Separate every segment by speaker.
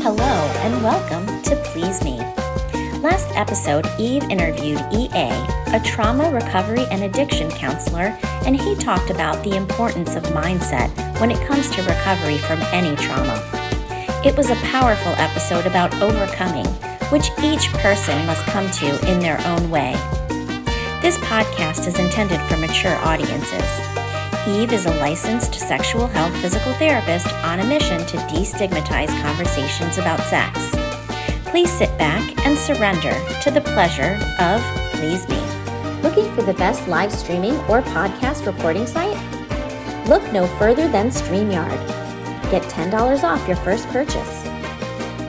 Speaker 1: Hello and welcome to Please Me. Last episode, Eve interviewed EA, a trauma recovery and addiction counselor, and he talked about the importance of mindset when it comes to recovery from any trauma. It was a powerful episode about overcoming, which each person must come to in their own way. This podcast is intended for mature audiences. Eve is a licensed sexual health physical therapist on a mission to destigmatize conversations about sex. Please sit back and surrender to the pleasure of Please Me. Looking for the best live streaming or podcast recording site? Look no further than StreamYard. Get $10 off your first purchase.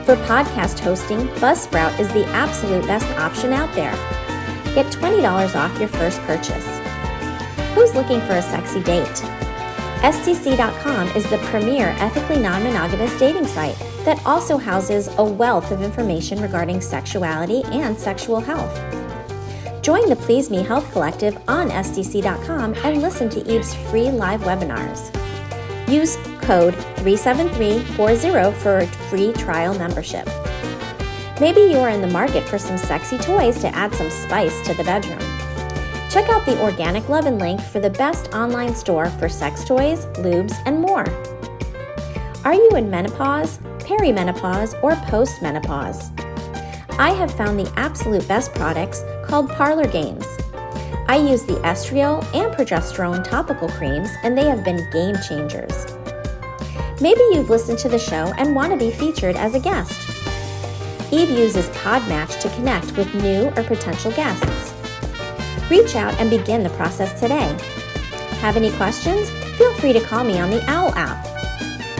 Speaker 1: For podcast hosting, Buzzsprout is the absolute best option out there. Get $20 off your first purchase. Who's looking for a sexy date? STC.com is the premier ethically non-monogamous dating site that also houses a wealth of information regarding sexuality and sexual health. Join the Please Me Health Collective on STC.com and listen to Eve's free live webinars. Use code 37340 for a free trial membership. Maybe you are in the market for some sexy toys to add some spice to the bedroom. Check out the Organic Lovin' link for the best online store for sex toys, lubes, and more. Are you in menopause, perimenopause, or postmenopause? I have found the absolute best products called Parlor Games. I use the estriol and progesterone topical creams, and they have been game changers. Maybe you've listened to the show and want to be featured as a guest. Eve uses Podmatch to connect with new or potential guests. Reach out and begin the process today. Have any questions? Feel free to call me on the OWL app.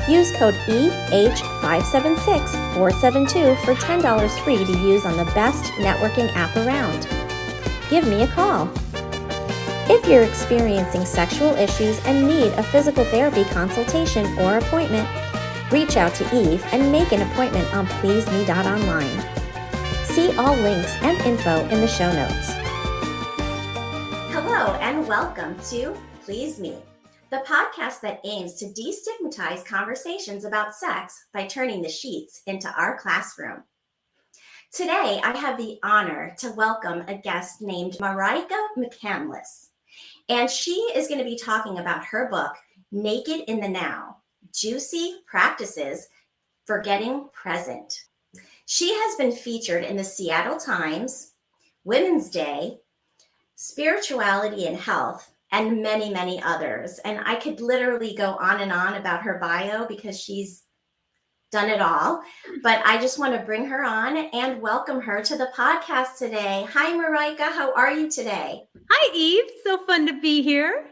Speaker 1: Use code EH576472 for $10 free to use on the best networking app around. Give me a call. If you're experiencing sexual issues and need a physical therapy consultation or appointment, reach out to Eve and make an appointment on pleaseme.online. See all links and info in the show notes. Hello and welcome to Please Me, the podcast that aims to destigmatize conversations about sex by turning the sheets into our classroom. Today, I have the honor to welcome a guest named Marijke McCandless, and she is going to be talking about her book, Naked in the Now, Juicy Practices for Getting Present. She has been featured in the Seattle Times, Women's Day, Spirituality and Health, and many, many others. And I could literally go on and on about her bio because she's done it all. But I just want to bring her on and welcome her to the podcast today. Hi, Marijke. How are you today?
Speaker 2: Hi, Eve. So fun to be here.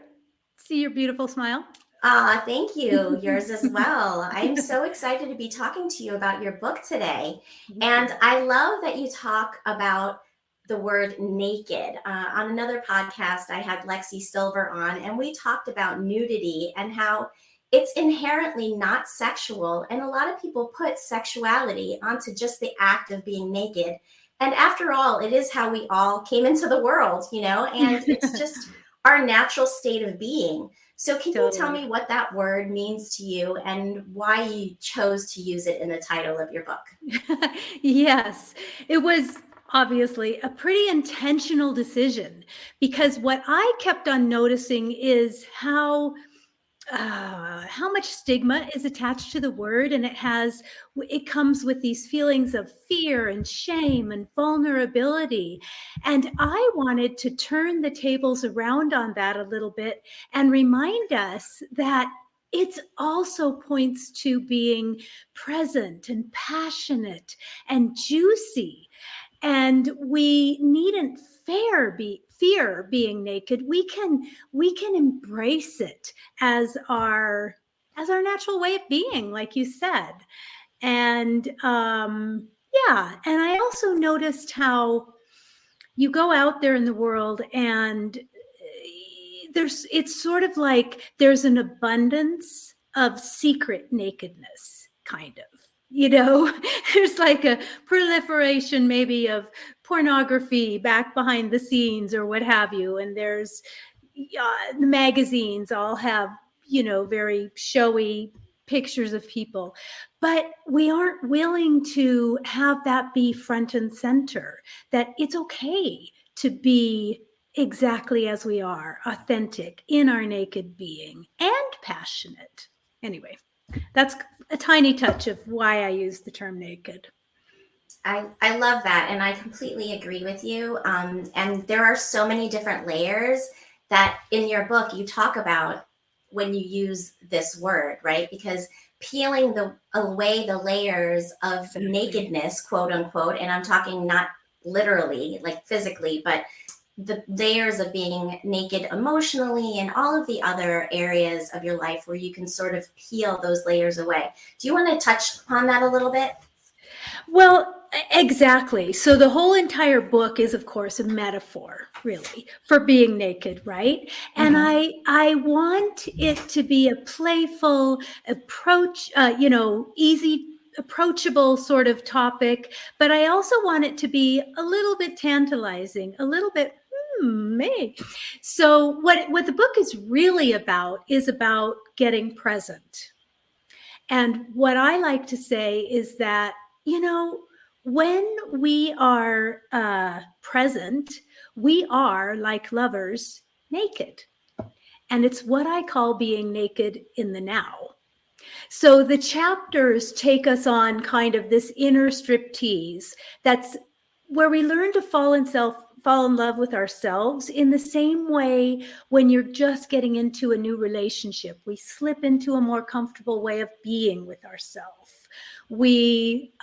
Speaker 2: See your beautiful smile.
Speaker 1: Thank you. Yours as well. I'm so excited to be talking to you about your book today. And I love that you talk about the word naked. On another podcast, I had Lexi Silver on, and we talked about nudity and how it's inherently not sexual. And a lot of people put sexuality onto just the act of being naked. And after all, it is how we all came into the world, and it's just our natural state of being. So can you tell me what that word means to you and why you chose to use it in the title of your book?
Speaker 2: Yes, it was obviously a pretty intentional decision, because what I kept on noticing is how much stigma is attached to the word, and it comes with these feelings of fear and shame and vulnerability. And I wanted to turn the tables around on that a little bit and remind us that it also points to being present and passionate and juicy. And we needn't fear being naked. We can embrace it as our natural way of being, like you said. And and I also noticed how you go out there in the world and it's sort of like there's an abundance of secret nakedness, kind of. There's like a proliferation maybe of pornography back behind the scenes or what have you. And there's the magazines all have, very showy pictures of people, but we aren't willing to have that be front and center, that it's okay to be exactly as we are, authentic in our naked being and passionate. Anyway, that's a tiny touch of why I use the term naked.
Speaker 1: I love that. And I completely agree with you. And there are so many different layers that in your book you talk about when you use this word, right? Because peeling away the layers of nakedness, quote unquote, and I'm talking not literally, like physically, but the layers of being naked emotionally and all of the other areas of your life where you can sort of peel those layers away. Do you want to touch upon that a little bit?
Speaker 2: Well, exactly. So the whole entire book is, of course, a metaphor, really, for being naked, right? And I want it to be a playful approach, easy, approachable sort of topic, but I also want it to be a little bit tantalizing, a little bit me. So what the book is really about is about getting present. And what I like to say is that, when we are present, we are, like lovers, naked. And it's what I call being naked in the now. So the chapters take us on kind of this inner striptease that's where we learn to fall in love with ourselves in the same way when you're just getting into a new relationship. We slip into a more comfortable way of being with ourselves. We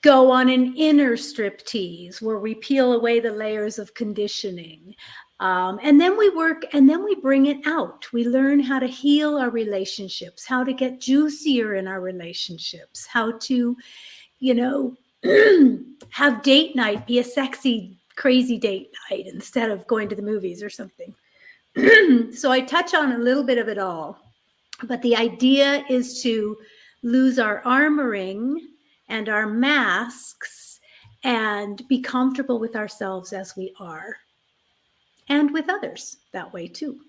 Speaker 2: go on an inner striptease where we peel away the layers of conditioning. And then we work and then we bring it out. We learn how to heal our relationships, how to get juicier in our relationships, how to, have date night be a sexy, crazy date night instead of going to the movies or something. So I touch on a little bit of it all. But the idea is to lose our armoring and our masks and be comfortable with ourselves as we are. And with others that way too.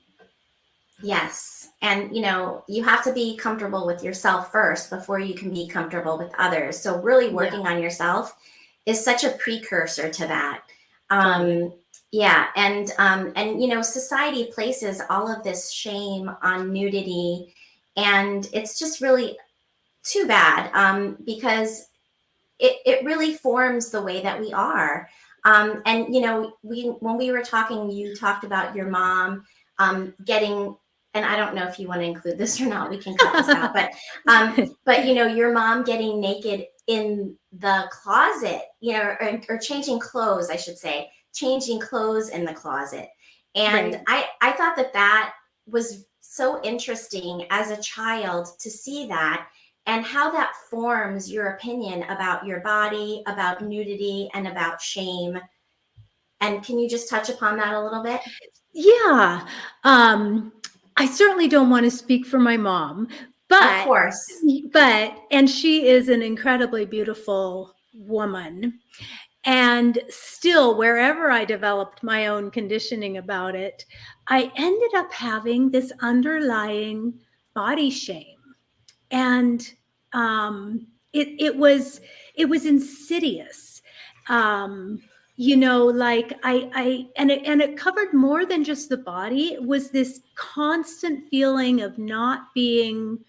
Speaker 1: Yes. And, you have to be comfortable with yourself first before you can be comfortable with others. So really working on yourself is such a precursor to that. Yeah. And, society places all of this shame on nudity, and it's just really too bad, because it really forms the way that we are. And, when we were talking, you talked about your mom getting, and I don't know if you want to include this or not, we can cut this out, but your mom getting naked in the closet, or changing clothes, I should say, changing clothes in the closet. And right. I thought that was so interesting as a child to see that, and how that forms your opinion about your body, about nudity, and about shame. And can you just touch upon that a little bit?
Speaker 2: Yeah. I certainly don't want to speak for my mom, but
Speaker 1: of course,
Speaker 2: and she is an incredibly beautiful woman. And still, wherever I developed my own conditioning about it, I ended up having this underlying body shame. And it was insidious. It covered more than just the body. It was this constant feeling of not being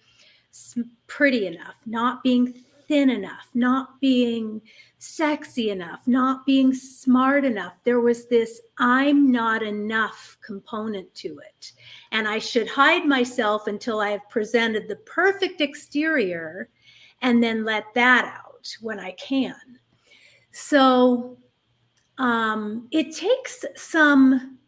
Speaker 2: pretty enough, not being thin enough, not being sexy enough, not being smart enough. There was this I'm not enough component to it. And I should hide myself until I have presented the perfect exterior and then let that out when I can. So it takes some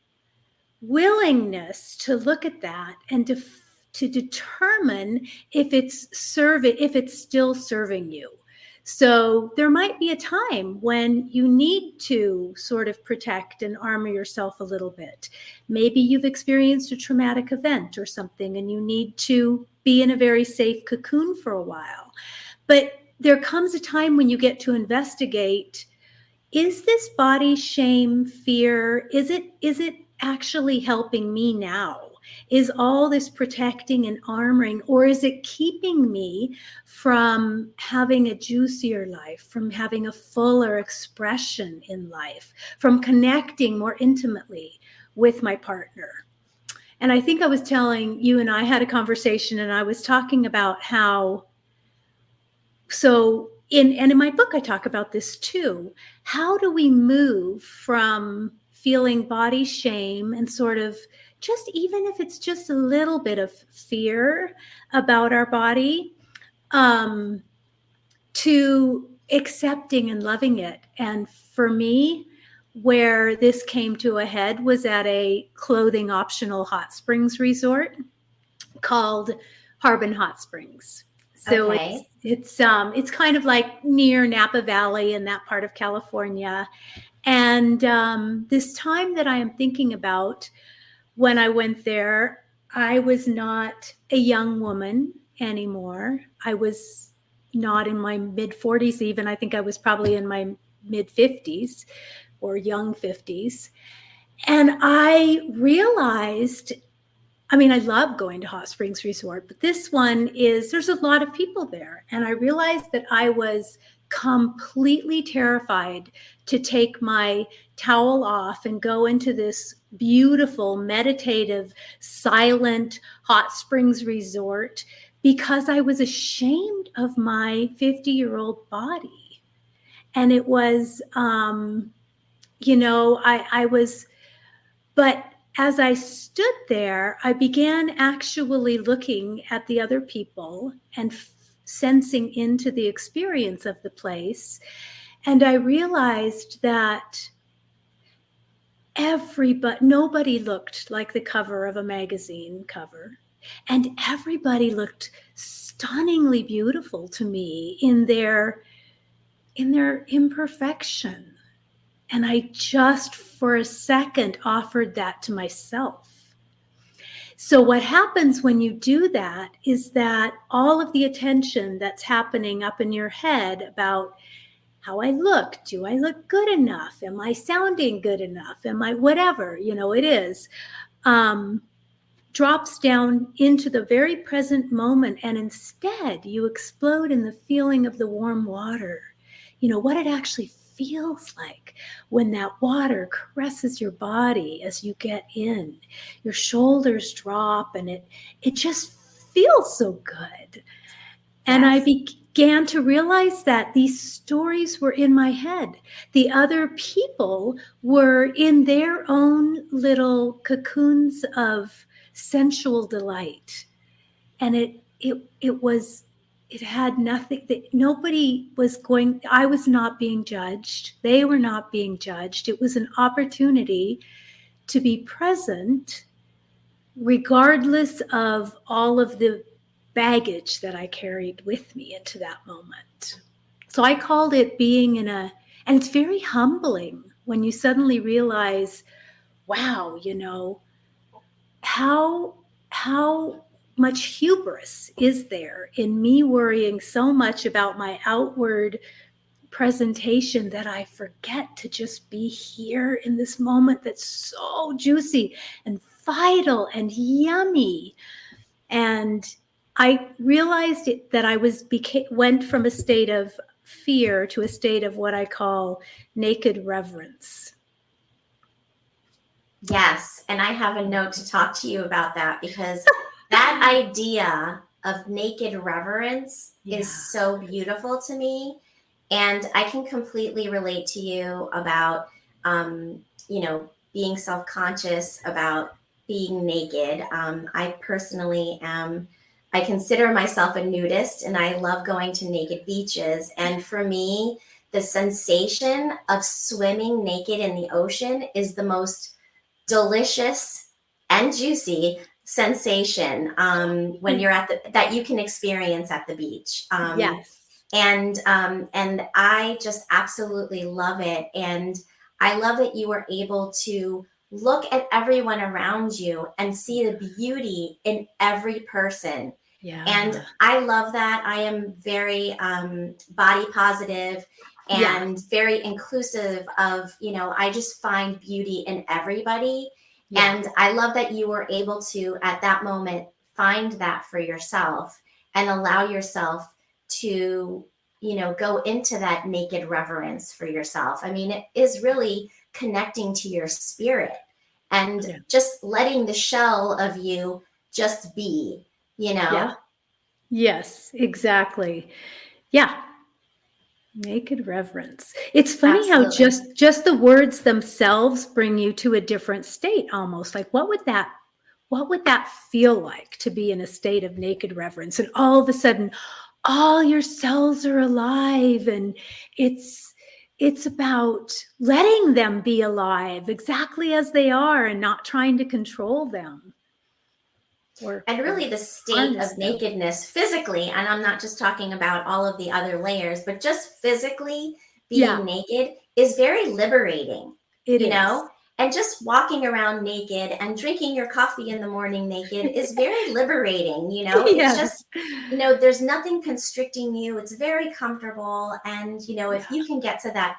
Speaker 2: willingness to look at that and to determine if it's still serving you. So there might be a time when you need to sort of protect and armor yourself a little bit. Maybe you've experienced a traumatic event or something and you need to be in a very safe cocoon for a while. But there comes a time when you get to investigate, is this body shame, fear, is it actually helping me now? is all this protecting and armoring, or is it keeping me from having a juicier life, from having a fuller expression in life, from connecting more intimately with my partner? And I think I was telling you, and I had a conversation, and I was talking about how, so in my book, I talk about this too. How do we move from feeling body shame and sort of just, even if it's just a little bit of fear about our body, to accepting and loving it? And for me, where this came to a head was at a clothing optional hot springs resort called Harbin Hot Springs. So
Speaker 1: Okay.
Speaker 2: it's kind of like near Napa Valley in that part of California. And this time that I am thinking about, when I went there, I was not a young woman anymore. I was not in my mid 40s even. I think I was probably in my mid 50s or young 50s. And I realized, I mean, I love going to Hot Springs Resort, but this one is, there's a lot of people there. And I realized that I was completely terrified to take my towel off and go into this beautiful, meditative, silent Hot Springs Resort because I was ashamed of my 50-year-old body. And it was, I was, but as I stood there, I began actually looking at the other people and sensing into the experience of the place. And I realized that nobody looked like the cover of a magazine cover. And everybody looked stunningly beautiful to me in their imperfection. And I just for a second offered that to myself. So what happens when you do that is that all of the attention that's happening up in your head about how I look, do I look good enough? Am I sounding good enough? Am I whatever, it is, drops down into the very present moment. And instead you explode in the feeling of the warm water, what it actually feels like when that water caresses your body as you get in. Your shoulders drop and it just feels so good. And I began to realize that these stories were in my head. The other people were in their own little cocoons of sensual delight. And it had nothing, that nobody was going, I was not being judged. They were not being judged. It was an opportunity to be present, regardless of all of the baggage that I carried with me into that moment. So I called it being and it's very humbling when you suddenly realize, wow, how much hubris is there in me worrying so much about my outward presentation that I forget to just be here in this moment that's so juicy and vital and yummy. And I realized that I went from a state of fear to a state of what I call naked reverence.
Speaker 1: Yes. And I have a note to talk to you about that, because that idea of naked reverence is so beautiful to me. And I can completely relate to you about, being self-conscious about being naked. I personally I consider myself a nudist, and I love going to naked beaches. And for me, the sensation of swimming naked in the ocean is the most delicious and juicy sensation when you're that you can experience at the beach. And I just absolutely love it. And I love that you were able to look at everyone around you and see the beauty in every person.
Speaker 2: Yeah.
Speaker 1: And I love that. I am very body positive and very inclusive of, I just find beauty in everybody.
Speaker 2: Yeah.
Speaker 1: And I love that you were able to, at that moment, find that for yourself and allow yourself to, go into that naked reverence for yourself. I mean, it is really connecting to your spirit and
Speaker 2: Yeah.
Speaker 1: just letting the shell of you just be,
Speaker 2: Yeah. Yes, exactly. Yeah. Naked reverence. It's funny how
Speaker 1: Absolutely.
Speaker 2: just the words themselves bring you to a different state almost. Like what would that feel like to be in a state of naked reverence? And all of a sudden all your cells are alive, and it's about letting them be alive exactly as they are and not trying to control them
Speaker 1: And
Speaker 2: or
Speaker 1: really the state
Speaker 2: harness
Speaker 1: of
Speaker 2: them.
Speaker 1: nakedness physically, and I'm not just talking about all of the other layers, but just physically being
Speaker 2: Yeah,
Speaker 1: naked is very liberating,
Speaker 2: it
Speaker 1: you
Speaker 2: is.
Speaker 1: know? And just walking around naked and drinking your coffee in the morning naked is very liberating, It's
Speaker 2: Yes.
Speaker 1: just, there's nothing constricting you. It's very comfortable. And,
Speaker 2: Yeah.
Speaker 1: if you can get to that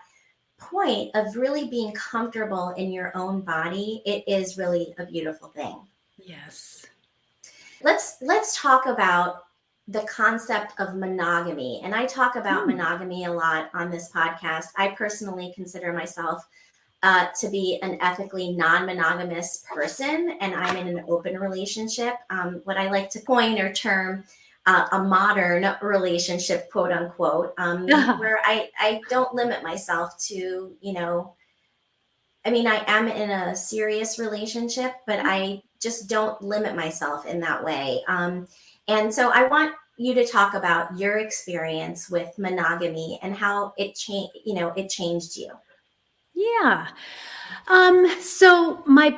Speaker 1: point of really being comfortable in your own body, it is really a beautiful thing.
Speaker 2: Yes.
Speaker 1: Let's talk about the concept of monogamy. And I talk about
Speaker 2: Mm.
Speaker 1: monogamy a lot on this podcast. I personally consider myself to be an ethically non-monogamous person, and I'm in an open relationship, what I like to coin or term a modern relationship, quote unquote, where I don't limit myself to, I mean, I am in a serious relationship, but I just don't limit myself in that way. And so I want you to talk about your experience with monogamy and how it changed you.
Speaker 2: Yeah. So my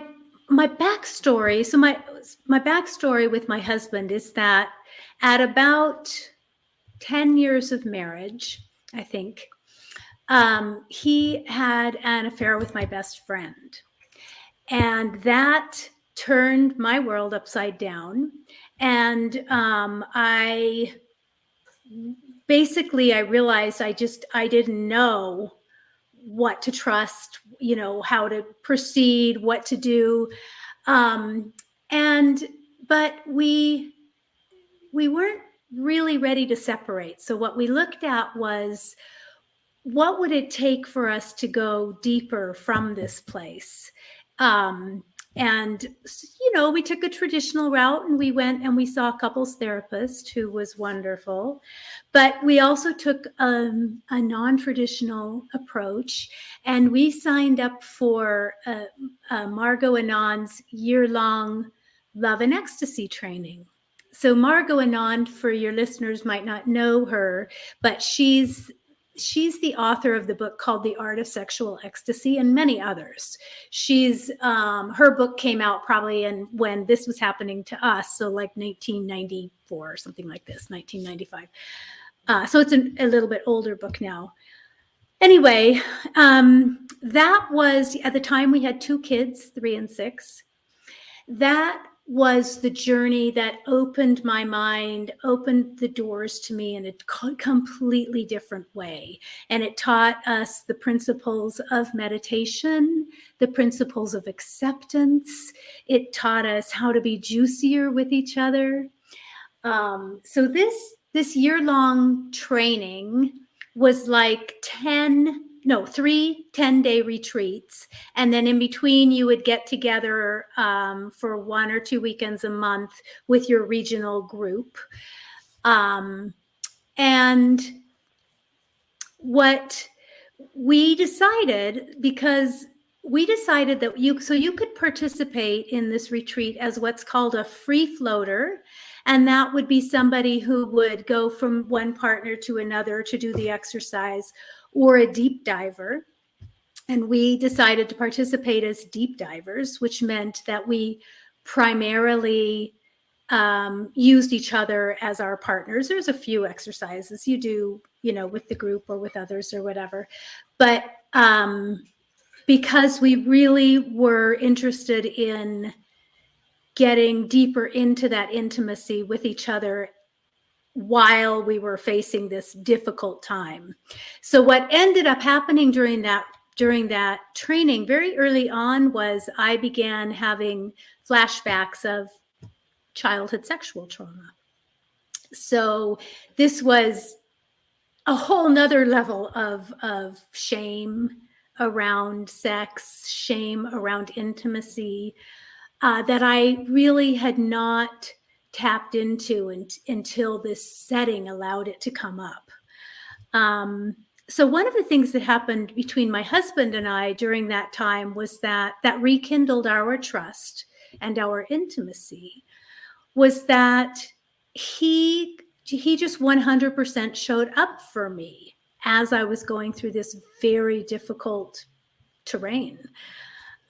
Speaker 2: backstory, my backstory with my husband is that at about 10 years of marriage, I think, he had an affair with my best friend. And that turned my world upside down. And I realized I didn't know what to trust, how to proceed, what to do. Um, and, but we weren't really ready to separate. So what we looked at was, what would it take for us to go deeper from this place? And we took a traditional route, and we went and we saw a couples therapist who was wonderful, but we also took a non-traditional approach, and we signed up for Margot Anand's year-long love and ecstasy training. So Margot Anand, for your listeners, might not know her, but she's the author of the book called The Art of Sexual Ecstasy, and many others. She's her book came out probably when this was happening to us, so like 1994 or something like this, 1995. So it's a little bit older book now. Anyway, that was at the time we had 2 kids, 3 and 6. That was the journey that opened my mind, opened the doors to me in a completely different way. And it taught us the principles of meditation, the principles of acceptance. It taught us how to be juicier with each other. So this year-long training was like 3 10-day retreats. And then in between, you would get together for 1 or 2 weekends a month with your regional group. And what we decided, because we decided that you could participate in this retreat as what's called a free floater. And that would be somebody who would go from one partner to another to do the exercise, or a deep diver. And we decided to participate as deep divers, which meant that we primarily used each other as our partners. There's a few exercises you do, with the group or with others or whatever. But because we really were interested in getting deeper into that intimacy with each other while we were facing this difficult time. So what ended up happening during that during that training very early on was I began having flashbacks of childhood sexual trauma. So this was a whole nother level of shame around sex, shame around intimacy, that I really had not tapped into until this setting allowed it to come up. So one of the things that happened between my husband and I during that time was that rekindled our trust and our intimacy, was that he just 100% showed up for me as I was going through this very difficult terrain.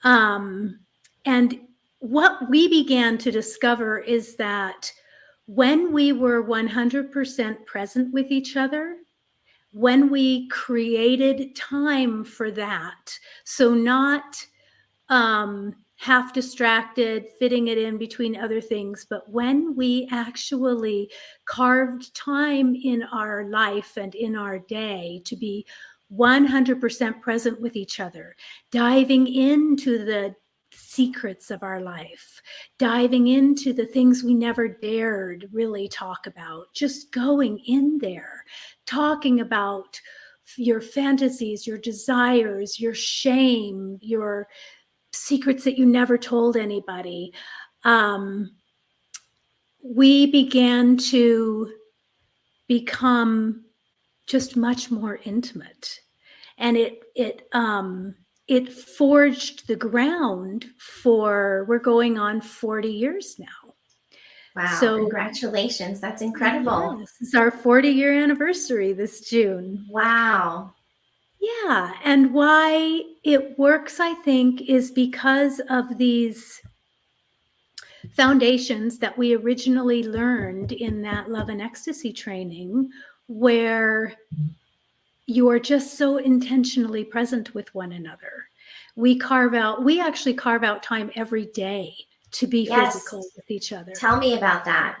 Speaker 2: And what we began to discover is that when we were 100% present with each other, when we created time for that, so not half distracted, fitting it in between other things, but when we actually carved time in our life and in our day to be 100% present with each other, diving into the secrets of our life, diving into the things we never dared really talk about, just going in there, talking about your fantasies, your desires, your shame, your secrets that you never told anybody. We began to become just much more intimate, and it forged the ground for, we're going on 40 years now.
Speaker 1: Wow, so congratulations. That's incredible.
Speaker 2: Yes, it's our 40-year anniversary this June.
Speaker 1: Wow.
Speaker 2: Yeah, and why it works, I think, is because of these foundations that we originally learned in that love and ecstasy training, where you are just so intentionally present with one another. We actually carve out time every day to be physical with each other.
Speaker 1: Tell me about that.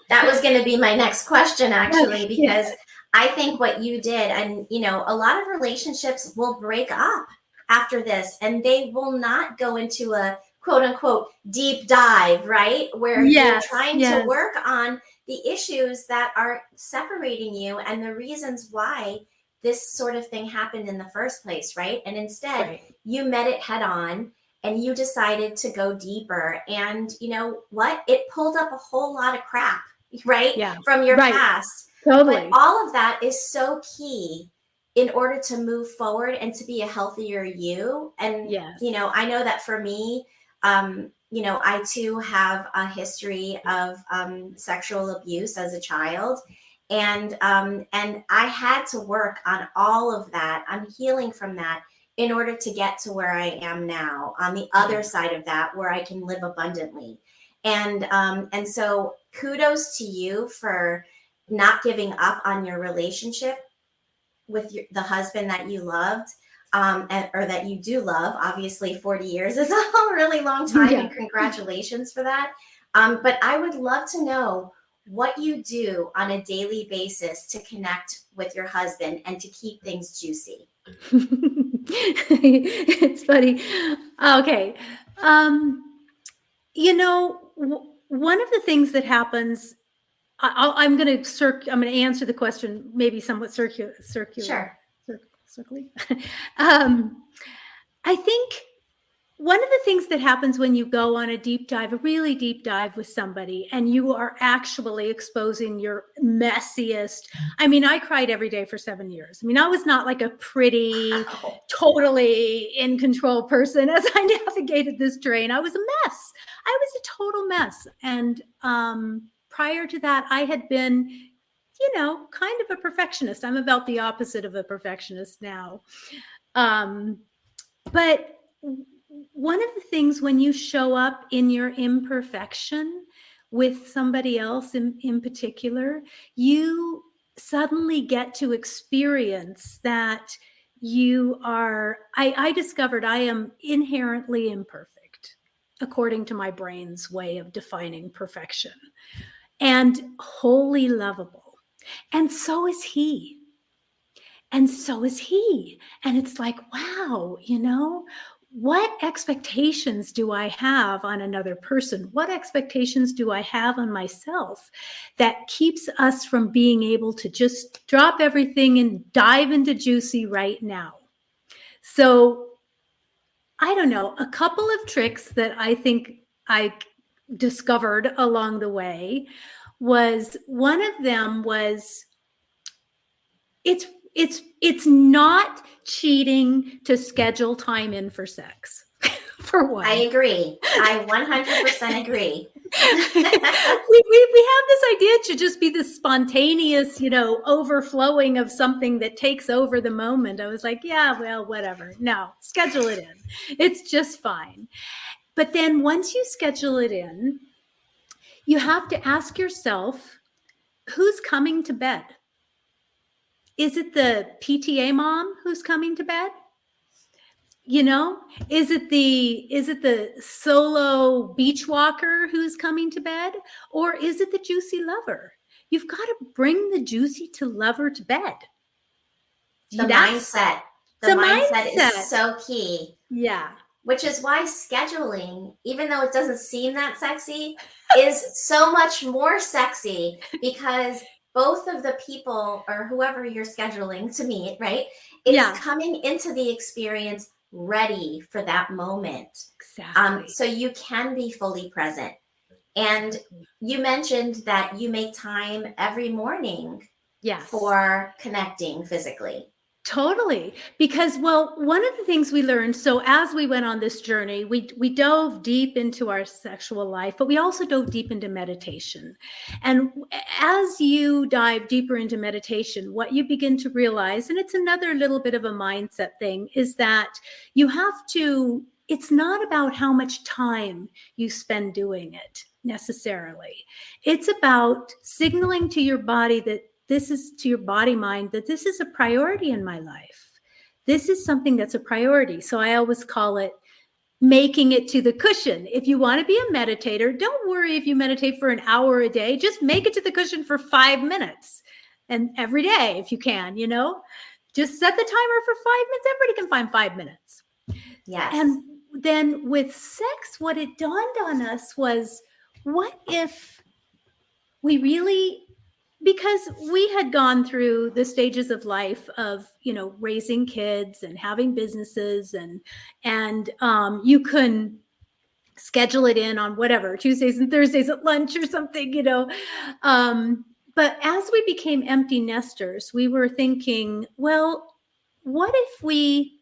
Speaker 1: That was going to be my next question, actually, because I think what you did, and a lot of relationships will break up after this, and they will not go into a quote unquote deep dive, right? Where you're trying to work on the issues that are separating you and the reasons why this sort of thing happened in the first place, right? And instead, you met it head on and you decided to go deeper. And you know what? It pulled up a whole lot of crap, right? From your past.
Speaker 2: Totally.
Speaker 1: But all of that is so key in order to move forward and to be a healthier you. And, I know that for me, I too have a history of sexual abuse as a child. And I had to work on all of that, on healing from that, in order to get to where I am now, on the other side of that, where I can live abundantly. And so kudos to you for not giving up on your relationship with the husband that you loved, or that you do love. Obviously 40 years is a really long time, and congratulations for that. But I would love to know what you do on a daily basis to connect with your husband and to keep things juicy.
Speaker 2: It's funny. Okay. One of the things that happens, I'm going to answer the question maybe somewhat circular.
Speaker 1: Sure.
Speaker 2: Circly. I think one of the things that happens when you go on a really deep dive with somebody, and you are actually exposing your messiest. I mean, I cried every day for 7 years. I mean, I was not like a pretty, totally in control person as I navigated this terrain. I was a mess. I was a total mess. And prior to that, I had been, kind of a perfectionist. I'm about the opposite of a perfectionist now. But one of the things, when you show up in your imperfection with somebody else in particular, you suddenly get to experience that you are, I discovered I am inherently imperfect, according to my brain's way of defining perfection, and wholly lovable. And so is he. And so is he. And it's like, wow, what expectations do I have on another person? What expectations do I have on myself that keeps us from being able to just drop everything and dive into juicy right now? So I don't know, a couple of tricks that I think I discovered along the way was, one of them was, it's not cheating to schedule time in for sex. For one.
Speaker 1: I agree. I 100% agree.
Speaker 2: we have this idea it should just be this spontaneous, overflowing of something that takes over the moment. I was like, yeah, well, whatever. No, schedule it in. It's just fine. But then once you schedule it in, you have to ask yourself, who's coming to bed? Is it the PTA mom who's coming to bed? Is it the solo beach walker who's coming to bed? Or is it the juicy lover? You've got to bring the juicy to lover to bed.
Speaker 1: The mindset is so key.
Speaker 2: Yeah.
Speaker 1: Which is why scheduling, even though it doesn't seem that sexy, is so much more sexy, because both of the people or whoever you're scheduling to meet, right, is coming into the experience ready for that moment.
Speaker 2: Exactly.
Speaker 1: So you can be fully present. And you mentioned that you make time every morning for connecting physically.
Speaker 2: Totally. Because, one of the things we learned, so as we went on this journey, we dove deep into our sexual life, but we also dove deep into meditation. And as you dive deeper into meditation, what you begin to realize, and it's another little bit of a mindset thing, is that it's not about how much time you spend doing it necessarily. It's about signaling to your body to your body mind that this is a priority in my life. This is something that's a priority. So I always call it making it to the cushion. If you want to be a meditator, don't worry if you meditate for an hour a day. Just make it to the cushion for 5 minutes, and every day if you can, just set the timer for 5 minutes. Everybody can find 5 minutes.
Speaker 1: Yes.
Speaker 2: And then with sex, what it dawned on us was, what if we really, because we had gone through the stages of life of, raising kids and having businesses, and you can schedule it in on whatever, Tuesdays and Thursdays at lunch or something, but as we became empty nesters, we were thinking, well, what if we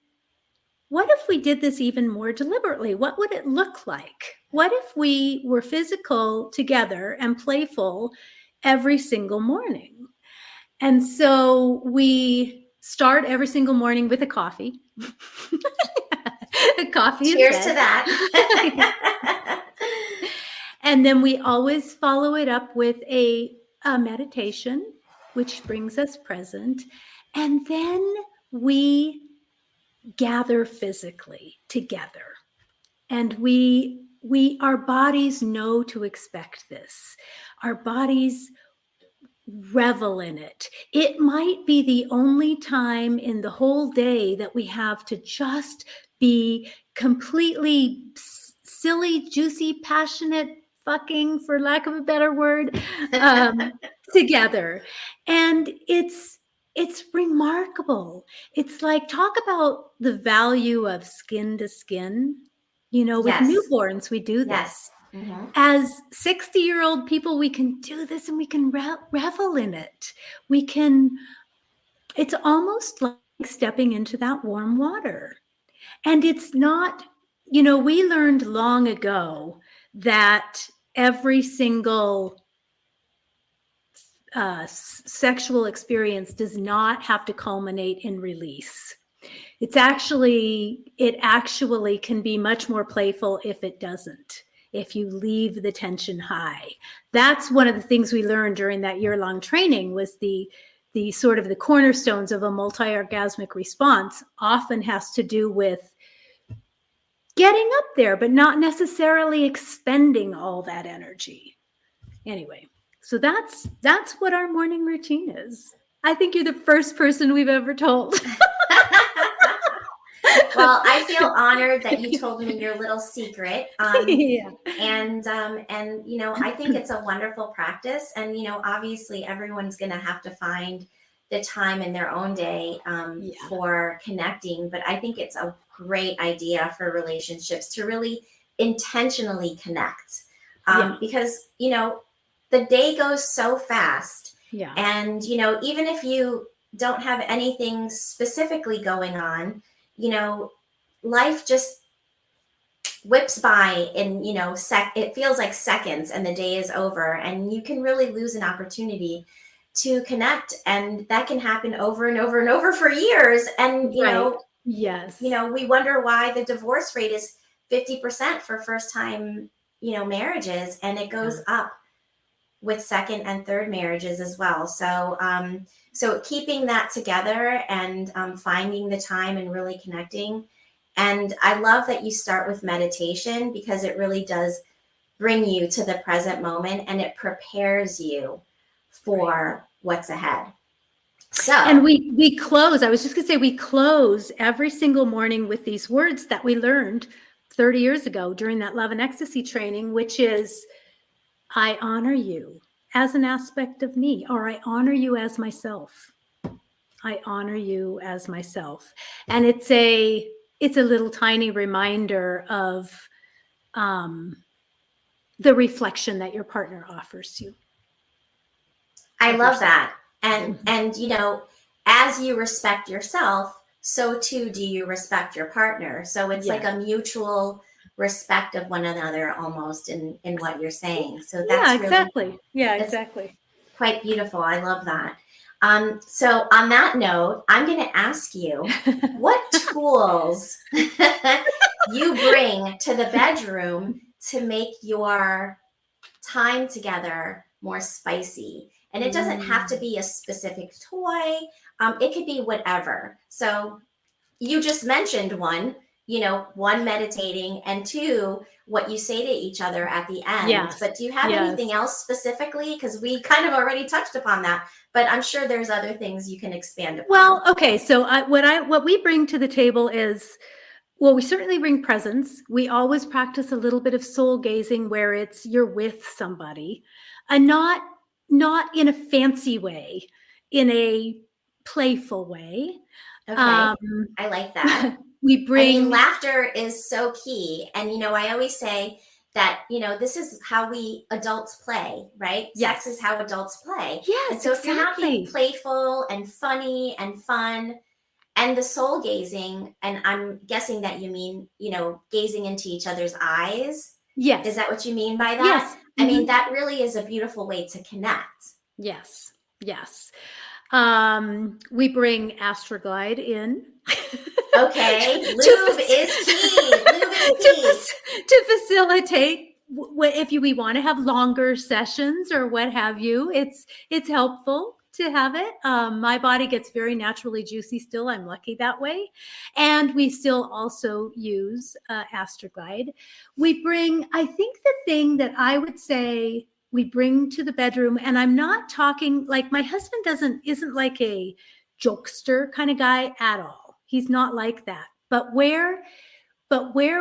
Speaker 2: did this even more deliberately? What would it look like? What if we were physical together and playful every single morning? And so we start every single morning with a coffee. A coffee.
Speaker 1: Cheers to that.
Speaker 2: And then we always follow it up with a meditation, which brings us present. And then we gather physically together. And our bodies know to expect this. Our bodies revel in it. It might be the only time in the whole day that we have to just be completely silly, juicy, passionate, fucking, for lack of a better word, together. And it's remarkable. It's like, talk about the value of skin to skin. With newborns, we do this.
Speaker 1: Yes. Mm-hmm.
Speaker 2: As 60-year-old people, we can do this, and we can revel in it. It's almost like stepping into that warm water. And it's not, we learned long ago that every single sexual experience does not have to culminate in release. It actually can be much more playful if it doesn't. If you leave the tension high. That's one of the things we learned during that year-long training, was the sort of the cornerstones of a multi-orgasmic response often has to do with getting up there, but not necessarily expending all that energy. Anyway, so that's what our morning routine is. I think you're the first person we've ever told.
Speaker 1: Well, I feel honored that you told me your little secret.
Speaker 2: Yeah.
Speaker 1: And I think it's a wonderful practice. And obviously, everyone's going to have to find the time in their own day
Speaker 2: Yeah.
Speaker 1: for connecting. But I think it's a great idea for relationships to really intentionally connect,
Speaker 2: Yeah.
Speaker 1: because the day goes so fast.
Speaker 2: Yeah.
Speaker 1: And even if you don't have anything specifically going on, life just whips by in it feels like seconds, and the day is over, and you can really lose an opportunity to connect, and that can happen over and over and over for years. And
Speaker 2: Right. Yes.
Speaker 1: we wonder why the divorce rate is 50% for first time marriages, and it goes up with second and third marriages as well. So keeping that together, and finding the time and really connecting. And I love that you start with meditation, because it really does bring you to the present moment, and it prepares you for what's ahead. So,
Speaker 2: and we close. I was just going to say, we close every single morning with these words that we learned 30 years ago during that Love and Ecstasy training, which is, I honor you as an aspect of me, or I honor you as myself. I honor you as myself. And it's a little tiny reminder of the reflection that your partner offers you.
Speaker 1: I love that. And as you respect yourself, so too do you respect your partner. So it's like a mutual respect of one another, almost, in what you're saying. So that's
Speaker 2: exactly. Exactly.
Speaker 1: Quite beautiful. I love that. So on that note, I'm going to ask you what tools you bring to the bedroom to make your time together more spicy. And it doesn't have to be a specific toy. It could be whatever. So you just mentioned one meditating, and two, what you say to each other at the end.
Speaker 2: Yes.
Speaker 1: But do you have anything else specifically? Because we kind of already touched upon that, but I'm sure there's other things you can expand upon.
Speaker 2: Well, okay. So what we bring to the table is, well, we certainly bring presence. We always practice a little bit of soul gazing, where it's you're with somebody, and not in a fancy way, in a playful way.
Speaker 1: Okay. I like that.
Speaker 2: We bring
Speaker 1: laughter is so key. And, I always say that, this is how we adults play, right?
Speaker 2: Yes.
Speaker 1: Sex is how adults play.
Speaker 2: Yes,
Speaker 1: and so if you're not being playful and funny and fun, and the soul gazing, and I'm guessing that you mean, gazing into each other's eyes.
Speaker 2: Yes.
Speaker 1: Is that what you mean by that?
Speaker 2: Yes.
Speaker 1: I mean, that really is a beautiful way to connect.
Speaker 2: Yes. Yes. We bring Astroglide in.
Speaker 1: Okay. Lube is key. Lube is key.
Speaker 2: To facilitate, if we want to have longer sessions or what have you, it's helpful to have it. My body gets very naturally juicy still. I'm lucky that way. And we still also use Astroglide. We bring, I think the thing that I would say we bring to the bedroom, and I'm not talking, like, my husband isn't like a jokester kind of guy at all. He's not like that. But where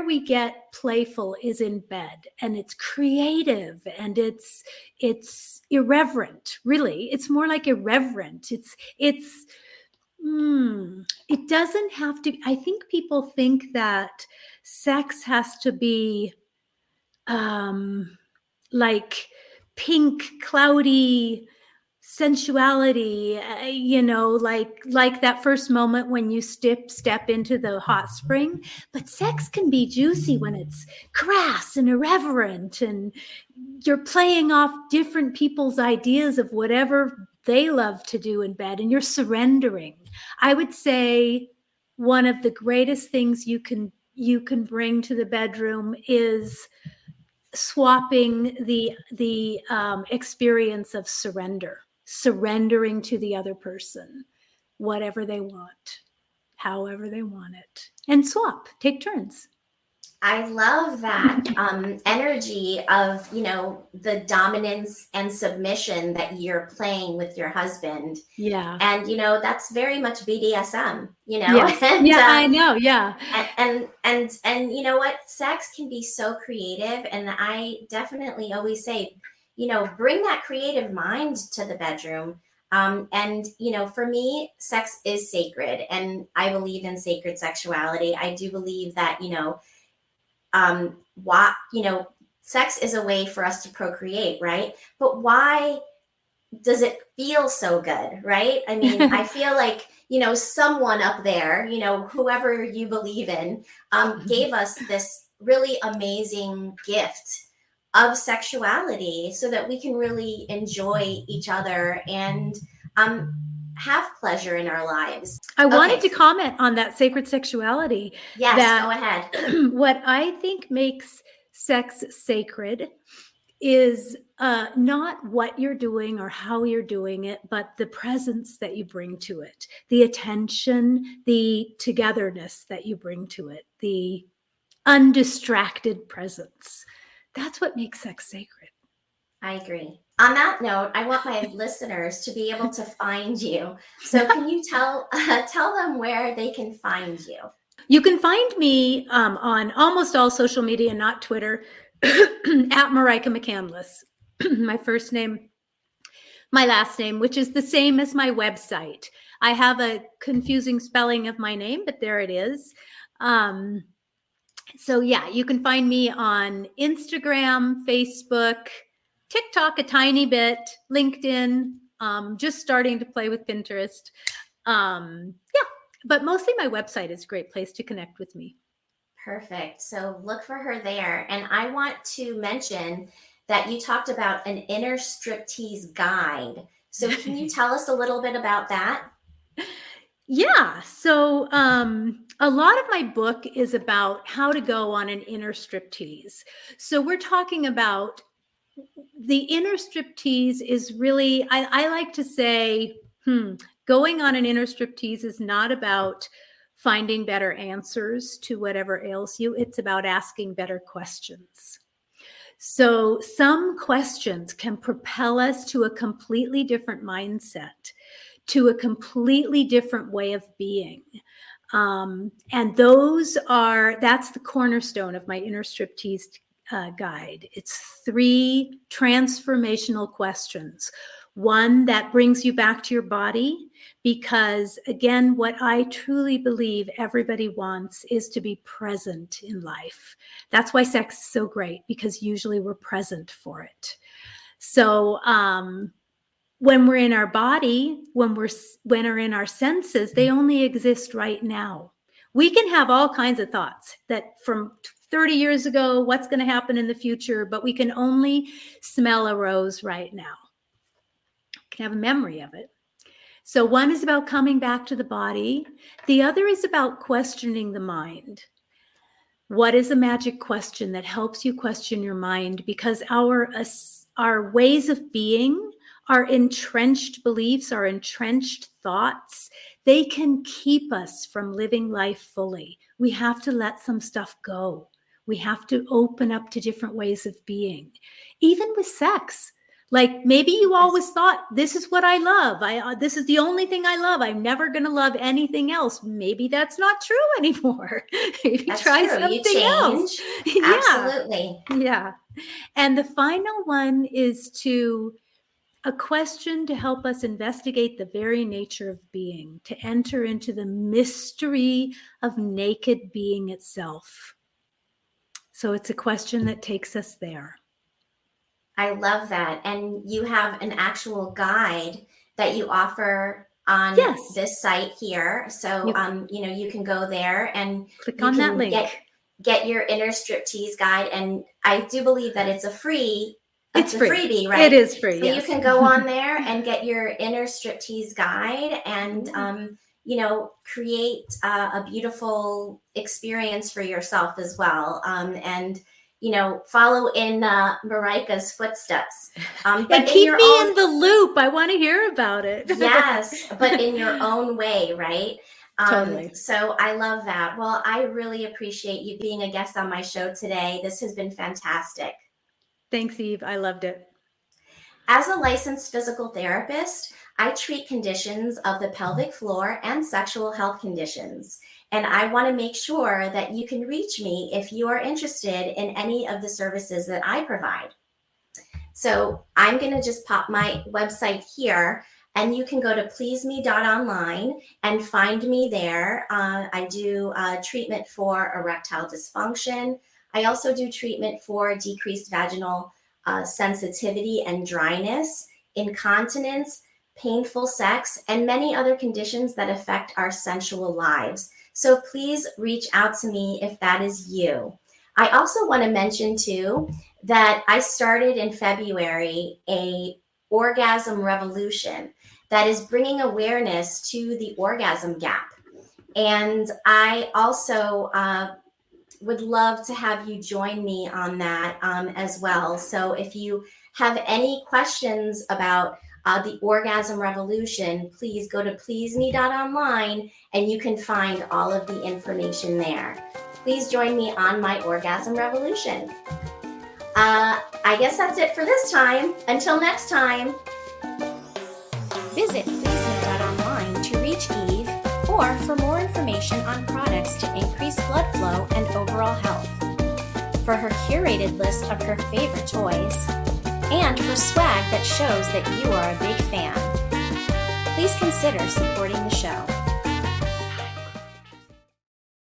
Speaker 2: we get playful is in bed, and it's creative, and it's irreverent. Really, it's more like irreverent. It doesn't have to. I think people think that sex has to be like pink, cloudy sensuality, like that first moment when you step into the hot spring. But sex can be juicy when it's crass and irreverent, and you're playing off different people's ideas of whatever they love to do in bed, and you're surrendering. I would say one of the greatest things you can bring to the bedroom is swapping the experience of surrendering to the other person, whatever they want, however they want it, and take turns.
Speaker 1: I love that energy of, the dominance and submission that you're playing with your husband.
Speaker 2: Yeah.
Speaker 1: And, that's very much BDSM,
Speaker 2: Yes.
Speaker 1: and,
Speaker 2: Yeah, I know. Yeah.
Speaker 1: and you know what? Sex can be so creative. And I definitely always say, bring that creative mind to the bedroom. And, for me, sex is sacred, and I believe in sacred sexuality. I do believe that, why, sex is a way for us to procreate, right? But why does it feel so good, right? I mean, I feel like, someone up there, whoever you believe in, gave us this really amazing gift of sexuality so that we can really enjoy each other and have pleasure in our lives.
Speaker 2: I wanted
Speaker 1: Okay.
Speaker 2: to comment on that sacred sexuality.
Speaker 1: Yes,
Speaker 2: That
Speaker 1: go ahead.
Speaker 2: what I think makes sex sacred is not what you're doing or how you're doing it, but the presence that you bring to it, the attention, the togetherness that you bring to it, the undistracted presence. That's what makes sex sacred.
Speaker 1: I agree. On that note, I want my listeners to be able to find you. So can you tell them where they can find you?
Speaker 2: You can find me on almost all social media, not Twitter, at Marijke McCandless. My first name, my last name, which is the same as my website. I have a confusing spelling of my name, but there it is. So yeah, you can find me on Instagram, Facebook, TikTok a tiny bit, LinkedIn, just starting to play with Pinterest. Yeah, but mostly my website is a great place to connect with me.
Speaker 1: Perfect. So look for her there. And I want to mention that you talked about an inner striptease guide. So can you tell us a little bit about that?
Speaker 2: Yeah. So a lot of my book is about how to go on an inner striptease. So we're talking about the inner striptease is really, I like to say, going on an inner striptease is not about finding better answers to whatever ails you. It's about asking better questions. So some questions can propel us to a completely different mindset, to a completely different way of being. And that's the cornerstone of my inner striptease guide. It's 3 transformational questions. One that brings you back to your body, because again, what I truly believe everybody wants is to be present in life. That's why sex is so great, because usually we're present for it. So, when we're in our body, when we're in our senses, they only exist right now. We can have all kinds of thoughts that from 30 years ago, what's going to happen in the future, but we can only smell a rose right now. We can have a memory of it. So one is about coming back to the body. The other is about questioning the mind. What is a magic question that helps you question your mind? Because our ways of being, our entrenched beliefs, our entrenched thoughts, they can keep us from living life fully. We have to let some stuff go. We have to open up to different ways of being, even with sex. Like maybe you always thought, this is what I love. This is the only thing I love. I'm never going to love anything else. Maybe that's not true anymore. Maybe
Speaker 1: That's
Speaker 2: try
Speaker 1: true.
Speaker 2: something
Speaker 1: You change.
Speaker 2: else. Yeah.
Speaker 1: Absolutely.
Speaker 2: Yeah. And the final one is a question to help us investigate the very nature of being, to enter into the mystery of naked being itself. So it's a question that takes us there.
Speaker 1: I love that. And you have an actual guide that you offer on this site here. So, you can go there and
Speaker 2: click
Speaker 1: you
Speaker 2: on that
Speaker 1: can
Speaker 2: link.
Speaker 1: get your inner striptease guide. And I do believe that it's a freebie, right?
Speaker 2: It is free.
Speaker 1: So
Speaker 2: yes.
Speaker 1: you can go on there and get your inner striptease guide and, create a beautiful experience for yourself as well. And follow in Marijke's footsteps.
Speaker 2: But keep me in the loop. I want to hear about it.
Speaker 1: Yes, but in your own way, right?
Speaker 2: Totally.
Speaker 1: So I love that. Well, I really appreciate you being a guest on my show today. This has been fantastic.
Speaker 2: Thanks, Eve. I loved it.
Speaker 1: As a licensed physical therapist, I treat conditions of the pelvic floor and sexual health conditions. And I want to make sure that you can reach me if you are interested in any of the services that I provide. So I'm going to just pop my website here, and you can go to pleaseme.online and find me there. I do treatment for erectile dysfunction. I also do treatment for decreased vaginal sensitivity and dryness, incontinence, painful sex, and many other conditions that affect our sensual lives. So please reach out to me if that is you. I also want to mention too that I started in February a orgasm revolution that is bringing awareness to the orgasm gap. And I also would love to have you join me on that as well. So if you have any questions about the orgasm revolution, please go to pleaseme.online and you can find all of the information there. Please join me on my orgasm revolution. I guess that's it for this time. Until next time. Visit pleaseme.online to reach Eve or for more information on products to increase blood flow and overall health, for her curated list of her favorite toys, and for swag that shows that you are a big fan. Please consider supporting the show.